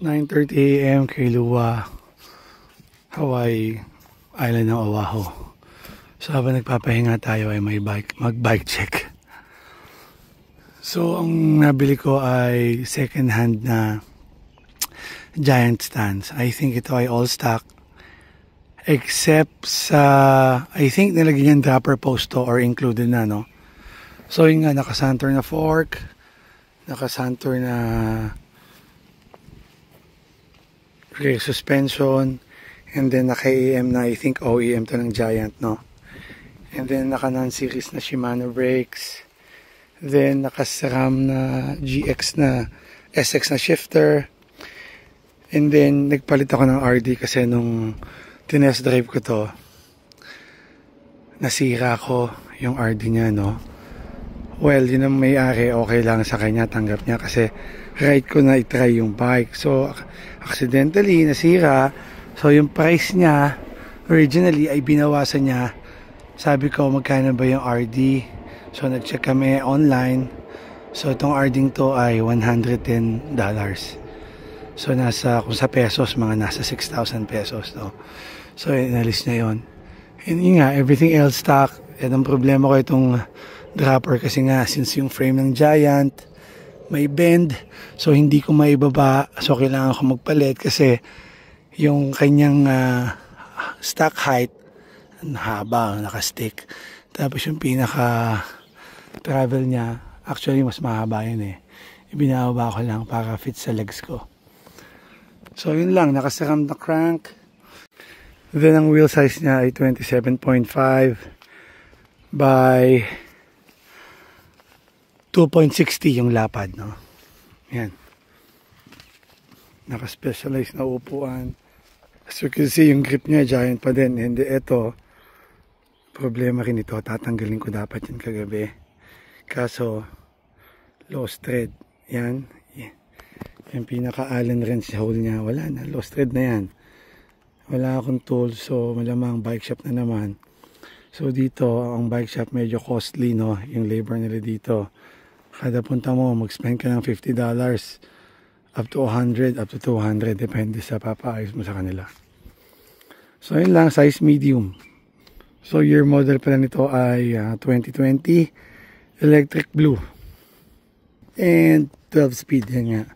9:30 AM Kailua, Hawaii, Island ng Oahu. So habang nagpapahinga tayo ay may mag-bike check. So ang nabili ko ay second hand na giant stands. I think ito ay all stock. Except sa, I think nilagyan yung dropper post to or included na, no? So yun nga, naka-Santor na fork, naka-Santor na rear suspension, and then naka-EM na, I think OEM to ng Giant, no? And then naka-non-series na Shimano brakes, then naka-SRAM na GX na SX na shifter, and then nagpalit ako ng RD kasi nung tinest drive ko to, nasira ko yung RD niya, no? Well, yun ang may-ari, okay lang sa kanya, tanggap niya kasi ride ko na i-try yung bike. So, accidentally, nasira. So, yung price niya, originally, ay binawasan niya. Sabi ko, magkano ba yung RD? So, nag-check kami online. So, itong RD to ay $110. So, kung sa pesos, mga nasa 6,000 pesos, no? So, inalis niya yun. And yun nga, everything else stock. At ang problema ko itong dropper kasi nga, since yung frame ng Giant, may bend, so hindi ko maibaba, so kailangan ko magpalit kasi yung kanyang stock height haba, naka-stick, tapos yung pinaka travel niya actually mas mahaba yun ibinababa ko lang para fit sa legs ko. So yun lang, naka-SRAM na crank, then ang wheel size niya ay 27.5 by 2.60 yung lapad, no? Yan. Naka-specialized na upuan. As you can see, yung grip niya, Giant pa din. Hindi, ito, problema rin ito. Tatanggalin ko dapat yan kagabi. Kaso, lost thread. Yan. Yung pinaka-allen wrench hole niya, wala na. Lost thread na yan. Wala akong tools, so malamang bike shop na naman. So dito, ang bike shop medyo costly, no? Yung labor nila dito. Kada punta mo, mag-spend ka ng $50 up to 100, up to 200, depende sa papaayos mo sa kanila. So yun lang, size medium. So year model pala nito ay 2020 electric blue and 12 speed, yan nga.